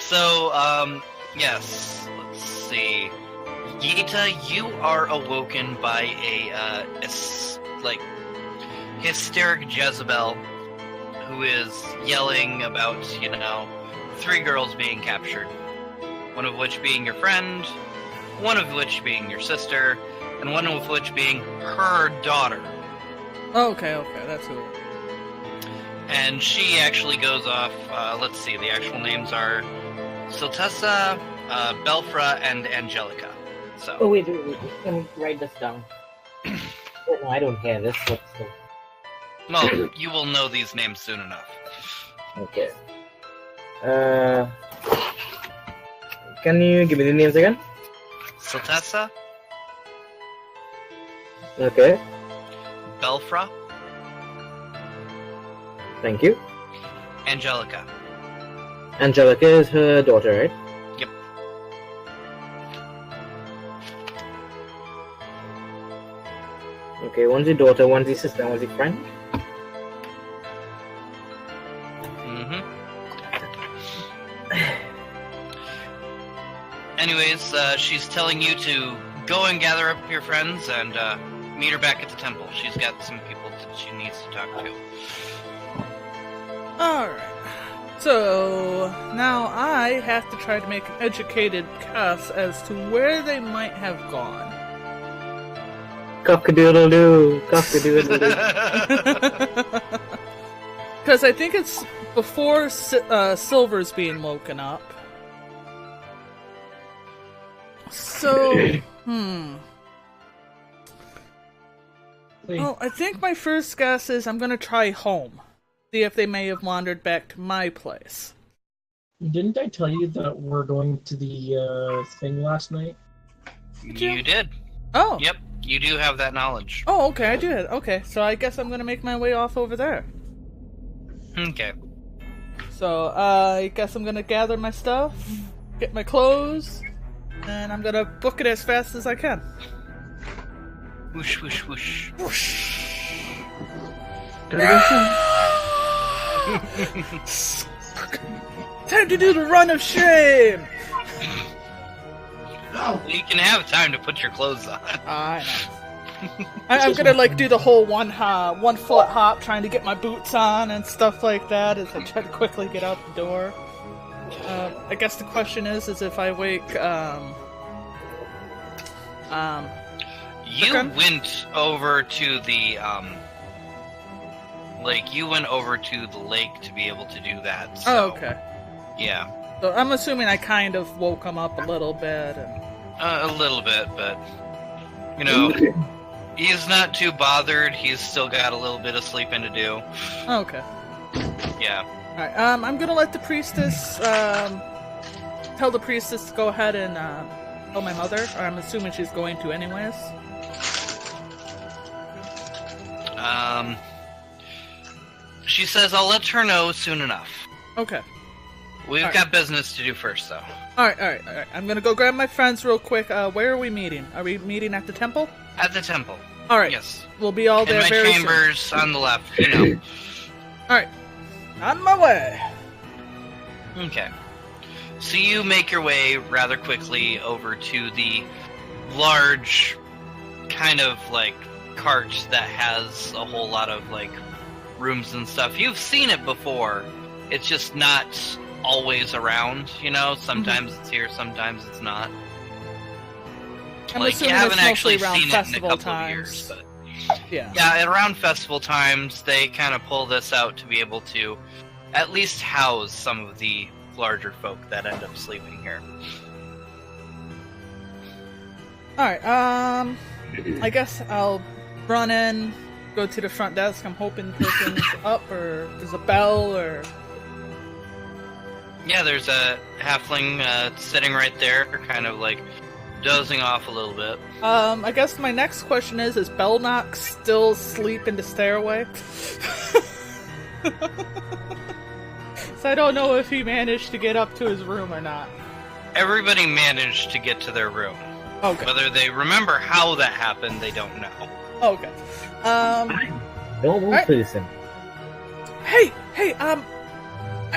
So, yes. Let's see. Gita, you are awoken by a hysteric Jezebel who is yelling about, 3 girls being captured. One of which being your friend, one of which being your sister, and one of which being her daughter. Oh, okay, that's cool. And she actually goes off, let's see, the actual names are Siltessa, Belfra, and Angelica. So. Oh, wait, let me write this down. Oh, no, I don't care. This looks so... Well, you will know these names soon enough. Okay. Can you give me the names again? Siltessa. Okay. Belfra. Thank you. Angelica. Angelica is her daughter, right? Yep. Okay, one's your daughter, one's your sister, one's your friend. Anyways, she's telling you to go and gather up your friends and meet her back at the temple. She's got some people that she needs to talk to. Alright. So, now I have to try to make an educated guess as to where they might have gone. Cock-a-doodle-doo, cock-a-doodle-doo. Because I think it's before Silver's being woken up. So, Well, I think my first guess is I'm gonna try home. See if they may have wandered back to my place. Didn't I tell you that we're going to the thing last night? You did. Oh. Yep, you do have that knowledge. Oh, okay, I did. Okay, so I guess I'm gonna make my way off over there. Okay. So, I guess I'm gonna gather my stuff, get my clothes, and I'm gonna book it as fast as I can. Whoosh, whoosh, whoosh. Whoosh. Time to do the run of shame! You can have time to put your clothes on. I know. I'm gonna do the whole 1 foot hop, trying to get my boots on and stuff like that as I try to quickly get out the door. I guess the question is if I wake you went over to the you went over to the lake to be able to do that. So, oh, okay. Yeah. So I'm assuming I kind of woke him up a little bit. And... a little bit, but he's not too bothered. He's still got a little bit of sleeping to do. Oh, okay. Yeah. Alright, I'm gonna let the priestess, tell the priestess to go ahead and, tell my mother, or I'm assuming she's going to anyways. She says I'll let her know soon enough. Okay. We've got business to do first, though. Alright. I'm gonna go grab my friends real quick. Where are we meeting? Are we meeting at the temple? At the temple. Alright. Yes. We'll be all there very soon. In my chambers on the left, Alright. On my way. Okay. So you make your way rather quickly over to the large kind of cart that has a whole lot of rooms and stuff. You've seen it before. It's just not always around, Sometimes it's here, sometimes it's not. I'm you haven't actually seen it in a couple of years, but yeah, around festival times they kind of pull this out to be able to at least house some of the larger folk that end up sleeping here. Alright, I guess I'll run in, go to the front desk. I'm hoping the person's up, or there's a bell, or... Yeah, there's a halfling sitting right there, kind of dozing off a little bit. I guess my next question is Belknock still asleep in the stairway? So I don't know if he managed to get up to his room or not. Everybody managed to get to their room. Okay. Whether they remember how that happened, they don't know. Okay. Don't move, Citizen. Hey,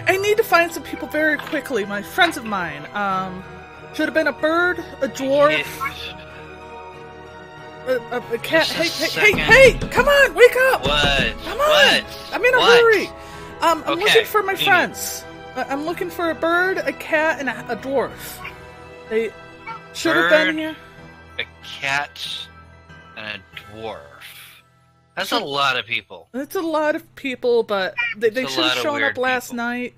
I need to find some people very quickly. My friends of mine. Should have been a bird, a dwarf, a cat. Hey! Come on, wake up! What? Come on! What? I'm in a What? hurry. I'm Okay, looking for my Amy. friends. I'm looking for a bird, a cat, and a dwarf. They should have been Bird. here. A cat and a dwarf. That's a lot of people. It's a lot of people, but they It's a should lot have of shown up weird last people. night.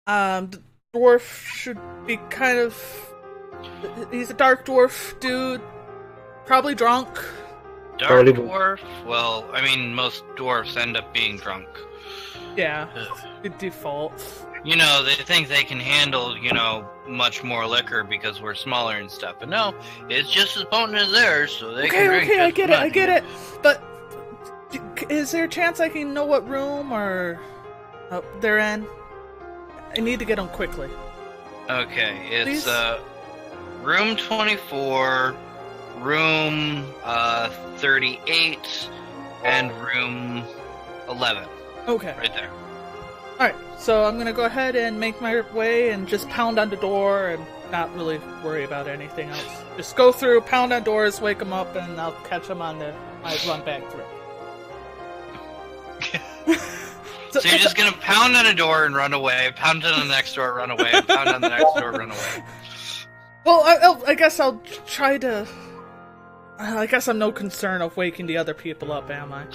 The dwarf should be kind of... He's a dark dwarf dude. Probably drunk. Dark Totally. dwarf? Well, I mean, most dwarfs end up being drunk. Yeah, Ugh. good default. You know, they think they can handle, much more liquor because we're smaller and stuff. But no, it's just as potent as theirs, so they can drink Okay, I just get as it, I much. get it. But is there a chance I can know what room or they're in? I need to get them quickly. Okay, it's Please? room 24, room 38, and room 11. Okay. Right there. Alright, so I'm gonna go ahead and make my way and just pound on the door and not really worry about anything else. Just go through, pound on doors, wake them up, and I'll catch them on my run back through. So you're just gonna pound on a door and run away, pound on the next door, run away, pound on the next door, run away. Well, I guess I'll try to... I guess I'm no concern of waking the other people up, am I?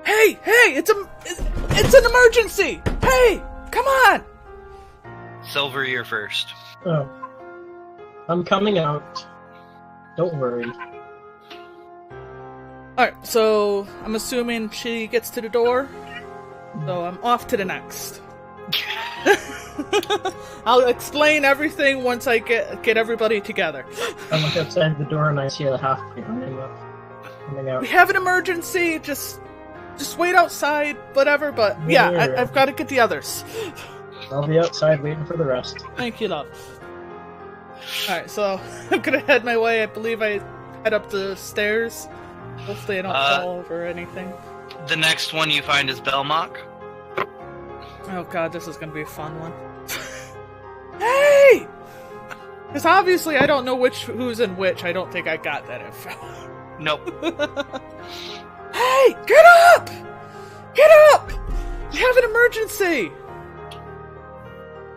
Hey! It's an emergency! Hey! Come on! Silver, you're first. Oh. I'm coming out. Don't worry. Alright, so I'm assuming she gets to the door. So I'm off to the next. I'll explain everything once I get everybody together. I look outside the door and I see a halfway coming out. We have an emergency, just wait outside, whatever, but yeah, Yeah. I've got to get the others. I'll be outside waiting for the rest. Thank you, love. Alright, so I'm gonna head my way. I believe I head up the stairs. Hopefully I don't fall over or anything. The next one you find is Belmont. Oh god, this is gonna be a fun one. Hey! Because obviously I don't know who's in which. I don't think I got that info. Nope. Hey! Get up! Get up! We have an emergency!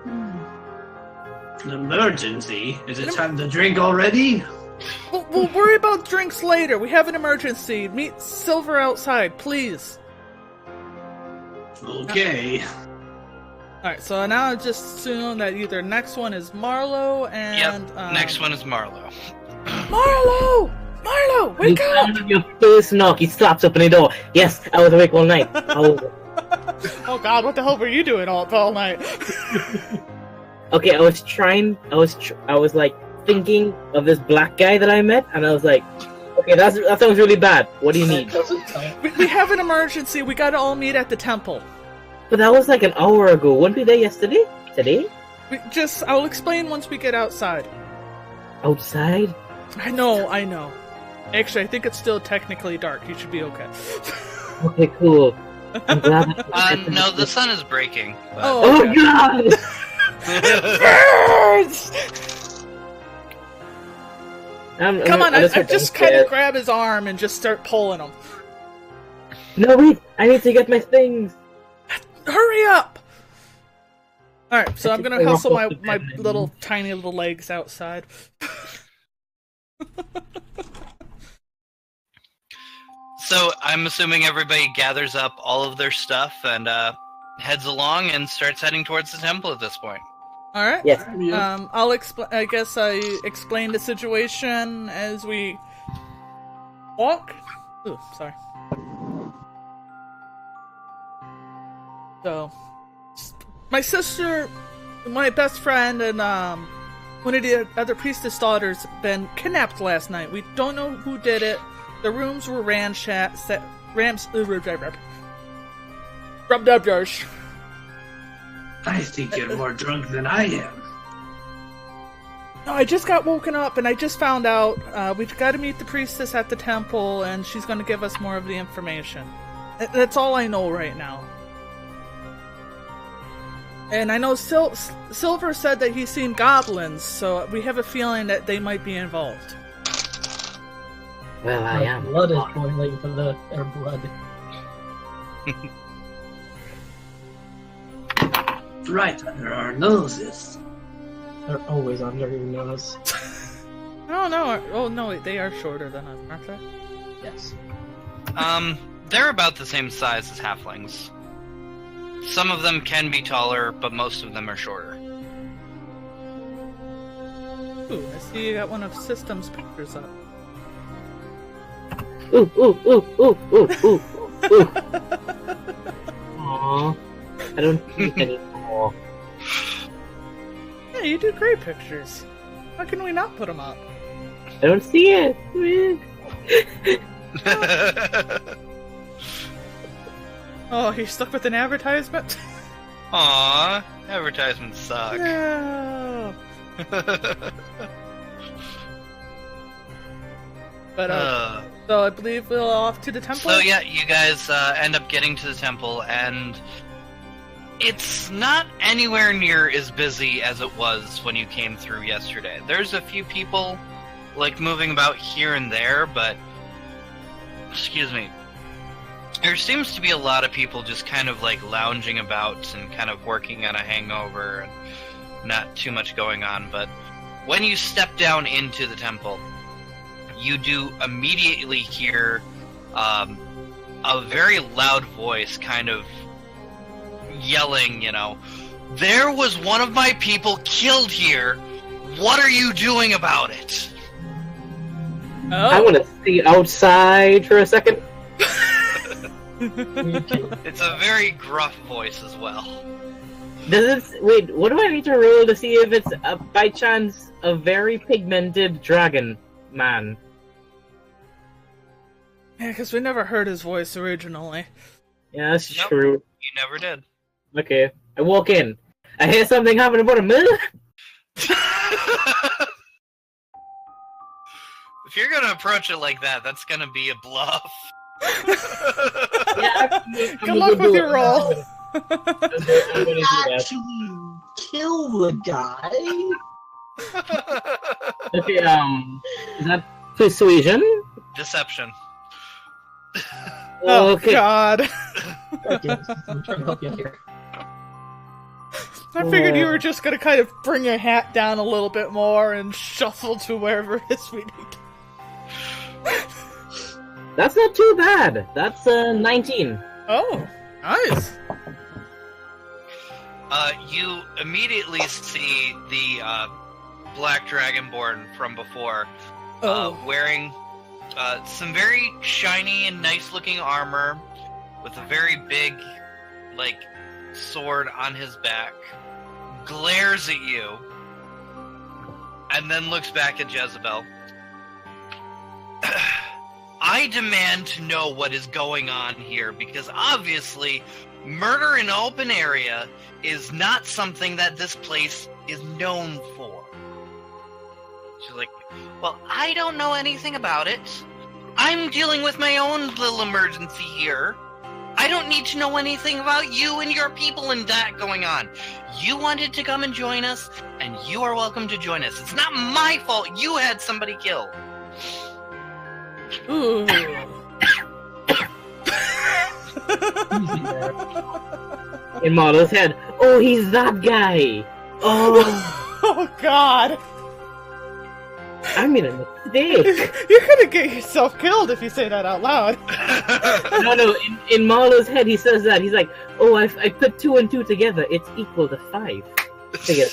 An emergency? Is it time to drink already? We'll worry about drinks later. We have an emergency. Meet Silver outside, please. Okay. Alright, so now I just assume that either next one is Marlo and... Yep. Next one is Marlo. Marlo! Marlo! Wake up! Your first knock, he slaps open the door. Yes, I was awake all night. Oh god, what the hell were you doing all night? Okay, I was like thinking of this black guy that I met, and I was like, okay, that sounds really bad. What do you need? We have an emergency. We gotta all meet at the temple. But that was like an hour ago. Weren't we there yesterday? Today? I'll explain once we get outside. Outside? I know. Actually, I think it's still technically dark. You should be okay. Okay, cool. I'm glad. No, the sun is breaking. But... Oh, Oh god! Birds! Come on, I just kind of grab his arm and just start pulling him. No, wait! I need to get my things! Hurry up! Alright, so I I'm think gonna I hustle my, walked up my to bed. little tiny little legs outside. So I'm assuming everybody gathers up all of their stuff and heads along and starts heading towards the temple at this point. Alright? Yes. I'll explain. I guess I explain the situation as we walk. Ooh, sorry. So, my sister, my best friend, and one of the other priestess daughters been kidnapped last night. We don't know who did it. The rooms were ransacked. I think you're more drunk than I am. No, I just got woken up and I just found out we've got to meet the priestess at the temple and she's going to give us more of the information. That's all I know right now. And I know Silver said that he's seen goblins, so we have a feeling that they might be involved. Well, I My am. blood is boiling for their blood. Right under our noses. They're always under your nose. Oh no! Oh no! They are shorter than us, aren't they? Yes. They're about the same size as halflings. Some of them can be taller, but most of them are shorter. Ooh, I see you got one of System's pictures up. Ooh, ooh, ooh, ooh, ooh, ooh, ooh. Aww. I don't see anymore. Yeah, you do great pictures. How can we not put them up? I don't see it. Oh, you're stuck with an advertisement? Aww, advertisements suck. No. But so I believe we're off to the temple. So yeah, you guys end up getting to the temple, and it's not anywhere near as busy as it was when you came through yesterday. There's a few people, like, moving about here and there, but... Excuse me. There seems to be a lot of people just kind of, like, lounging about and kind of working on a hangover, and not too much going on, but when you step down into the temple, you do immediately hear a very loud voice kind of yelling, you know, "There was one of my people killed here. What are you doing about it?" I Oh. want to see outside for a second. It's a very gruff voice as well. Does it? Wait, what do I need to roll to see if it's by chance a very pigmented dragon man? Yeah, because we never heard his voice originally. Yeah, that's Nope. true. You never did. Okay, I walk in. I hear something happen about a minute. If you're gonna approach it like that, that's gonna be a bluff. Yeah, Good luck with your roll. I'm gonna do that. Actually, kill the guy. Okay, is that persuasion? Deception. Oh Okay. God! Okay, I'm trying to help you out here. I figured you were just gonna kind of bring your hat down a little bit more and shuffle to wherever it is we need. That's not too bad. That's 19. Oh, nice. You immediately see the Black Dragonborn from before, wearing some very shiny and nice-looking armor, with a very big, like, sword on his back, glares at you, and then looks back at Jezebel. I demand to know what is going on here, because obviously murder in open area is not something that this place is known for. She's like, well, I don't know anything about it. I'm dealing with my own little emergency here. I don't need to know anything about you and your people and that going on. You wanted to come and join us, and you are welcome to join us. It's not my fault you had somebody killed. Ooh. Easy there. In Marlo's head. Oh, he's that guy. Oh, Oh God! I made a mistake. You're gonna get yourself killed if you say that out loud. No. In Marlo's head, he says that. He's like, oh, I put 2 and 2 together. It's equal to 5. Together.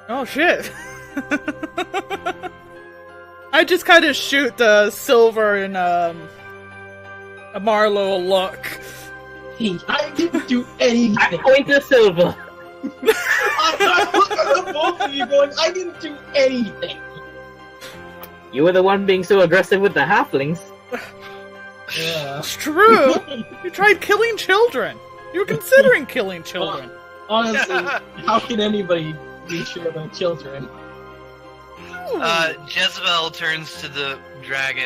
Oh shit! I just kind of shoot the Silver and Marlo a look. Hey, I didn't do I anything. point to Silver. I'm looking at the both of you going, I didn't do anything. You were the one being so aggressive with the halflings. Yeah. It's true. You tried killing children. You were considering killing children. Honestly, how can anybody be sure about children? Ooh. Jezebel turns to the dragon